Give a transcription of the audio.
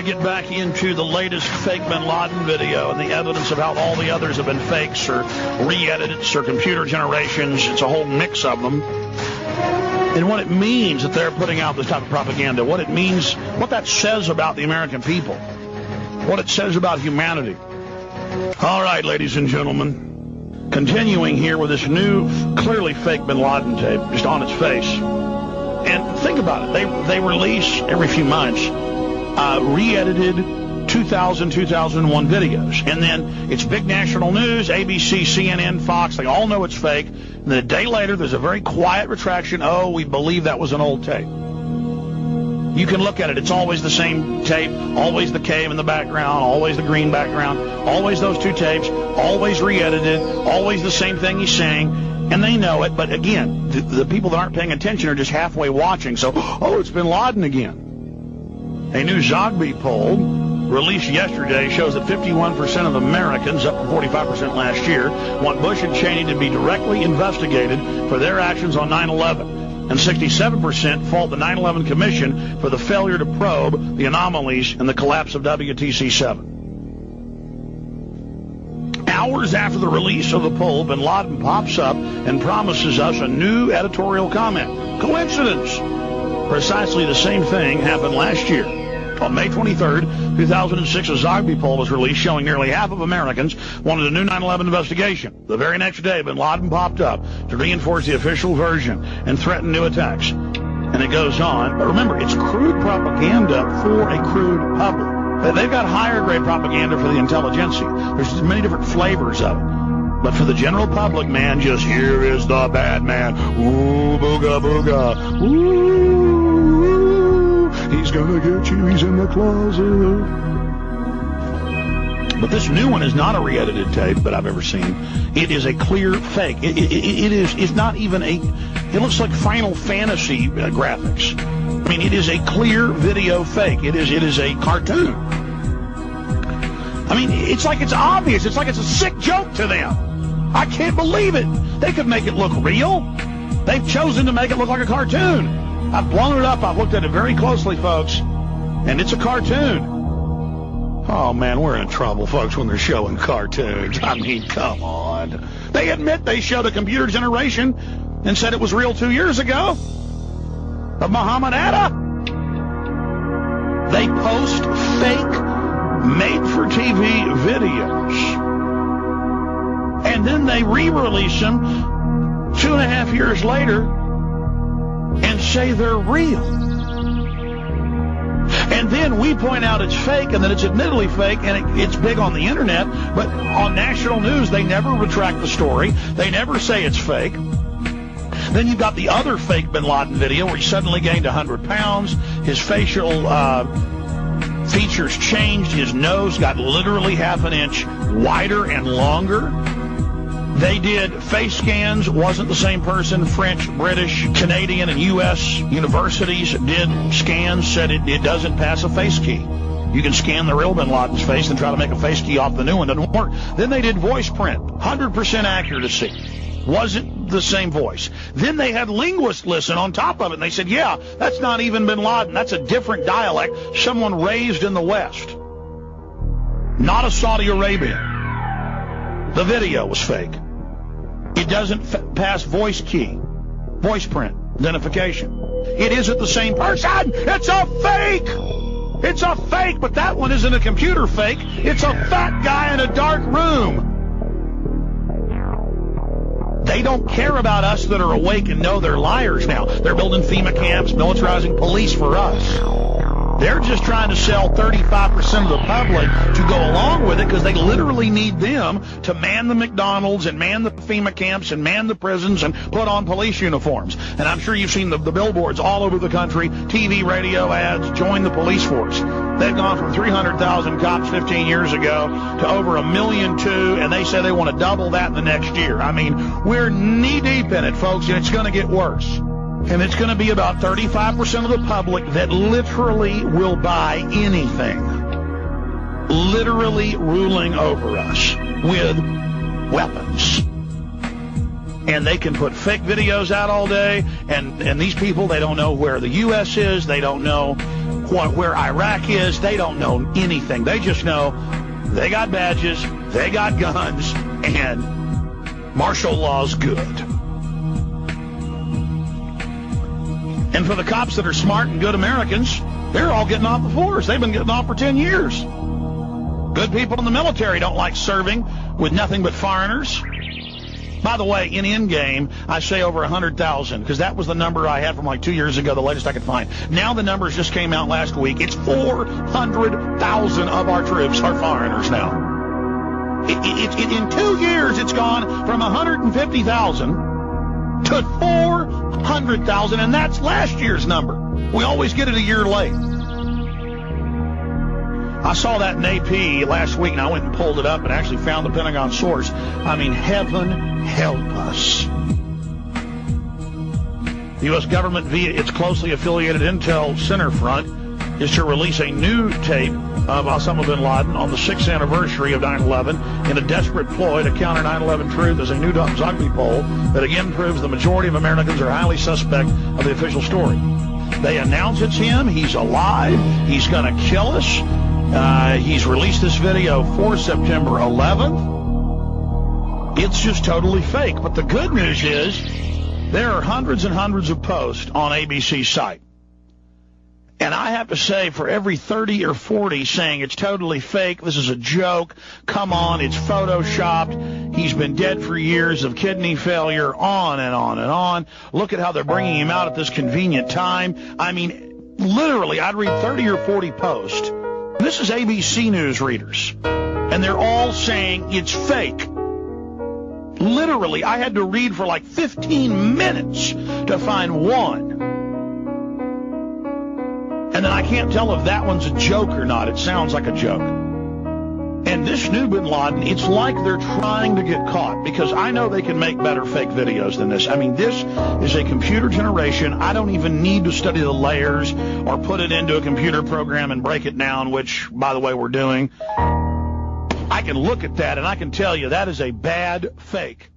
to get back into the latest fake Bin Laden video and the evidence of how all the others have been fakes or re-edits or computer generations. It's a whole mix of them. And what it means that they're putting out this type of propaganda, what it means, what that says about the American people, what it says about humanity. All right, ladies and gentlemen, continuing here with this new, clearly fake Bin Laden tape, just on its face. And think about it. They release every few months re-edited 2000, 2001 videos. And then it's big national news, ABC, CNN, Fox, they all know it's fake. And then a day later, there's a very quiet retraction. Oh, we believe that was an old tape. You can look at it. It's always the same tape, always the cave in the background, always the green background, always those two tapes, always re-edited, always the same thing he's saying. And they know it, but again, the people that aren't paying attention are just halfway watching. So, oh, it's Bin Laden again. A new Zogby poll released yesterday shows that 51% of Americans, up from 45% last year, want Bush and Cheney to be directly investigated for their actions on 9/11. And 67% fault the 9/11 Commission for the failure to probe the anomalies in the collapse of WTC-7. Hours after the release of the poll, Bin Laden pops up and promises us a new editorial comment. Coincidence? Precisely the same thing happened last year. On May 23rd, 2006, a Zogby poll was released showing nearly half of Americans wanted a new 9/11 investigation. The very next day, Bin Laden popped up to reinforce the official version and threaten new attacks. And it goes on. But remember, it's crude propaganda for a crude public. They've got higher grade propaganda for the intelligentsia. There's many different flavors of it. But for the general public, man, just here is the bad man. Ooh, booga, booga. Ooh, he's gonna get you. He's in the closet. But this new one is not a re-edited tape that I've ever seen. It is a clear fake. It's not even a, it looks like Final Fantasy graphics. I mean, it is a clear video fake. It is a cartoon. I mean, it's like it's obvious. It's like it's a sick joke to them. I can't believe it. They could make it look real. They've chosen to make it look like a cartoon. I've blown it up. I've looked at it very closely, folks, and it's a cartoon. Oh, man, we're in trouble, folks, when they're showing cartoons. I mean, come on. They admit they showed a computer generation and said it was real 2 years ago. Of Muhammad Atta. They post fake made-for-TV videos. And then they re-release them 2.5 years later and say they're real. And then we point out it's fake, and that it's admittedly fake, and it's big on the internet. But on national news, they never retract the story. They never say it's fake. Then you've got the other fake Bin Laden video where he suddenly gained 100 pounds. His facial features changed. His nose got literally half an inch wider and longer. They did face scans. Wasn't the same person. French, British, Canadian, and U.S. universities did scans, said it doesn't pass a face key. You can scan the real Bin Laden's face and try to make a face key off the new one. Doesn't work. Then they did voice print. 100% accuracy. Wasn't the same voice. Then they had linguists listen on top of it, and they said, yeah, that's not even Bin Laden. That's a different dialect, someone raised in the West. Not a Saudi Arabian. The video was fake. It doesn't pass voice key, voice print, identification. It isn't the same person. It's a fake. It's a fake, but that one isn't a computer fake. It's a fat guy in a dark room. They don't care about us that are awake and know they're liars now. They're building FEMA camps, militarizing police for us. They're just trying to sell 35% of the public to go along with it because they literally need them to man the McDonald's and man the FEMA camps and man the prisons and put on police uniforms. And I'm sure you've seen the billboards all over the country, TV, radio ads, join the police force. They've gone from 300,000 cops 15 years ago to over 1.2 million, and they say they want to double that in the next year. I mean, we're knee-deep in it, folks, and it's going to get worse. And it's going to be about 35% of the public that literally will buy anything. Literally ruling over us with weapons. And they can put fake videos out all day. And these people, they don't know where the U.S. is. They don't know where Iraq is. They don't know anything. They just know they got badges, they got guns, and martial law's good. And for the cops that are smart and good Americans, they're all getting off the force. They've been getting off for 10 years. Good people in the military don't like serving with nothing but foreigners. By the way, in Endgame, I say over 100,000, because that was the number I had from like 2 years ago, the latest I could find. Now the numbers just came out last week. It's 400,000 of our troops are foreigners now. In 2 years, it's gone from 150,000 to 400,000, and that's last year's number. We always get it a year late. I saw that in AP last week, and I went and pulled it up and actually found the Pentagon source. I mean, heaven help us. The U.S. government, via its closely affiliated Intel Center Front, is to release a new tape of Osama Bin Laden on the 6th anniversary of 9/11 in a desperate ploy to counter 9/11 truth as a new Zogby poll that again proves the majority of Americans are highly suspect of the official story. They announce it's him. He's alive. He's going to kill us. He's released this video for September 11th. It's just totally fake. But the good news is there are hundreds and hundreds of posts on ABC's site. And I have to say, for every 30 or 40 saying it's totally fake, this is a joke, come on, it's photoshopped, he's been dead for years of kidney failure, on and on and on. Look at how they're bringing him out at this convenient time. I mean, literally, I'd read 30 or 40 posts. This is ABC News readers, and they're all saying it's fake. Literally, I had to read for like 15 minutes to find one. And then I can't tell if that one's a joke or not. It sounds like a joke. And this new Bin Laden, it's like they're trying to get caught, because I know they can make better fake videos than this. I mean, this is a computer generation. I don't even need to study the layers or put it into a computer program and break it down, which, by the way, we're doing. I can look at that and I can tell you that is a bad fake.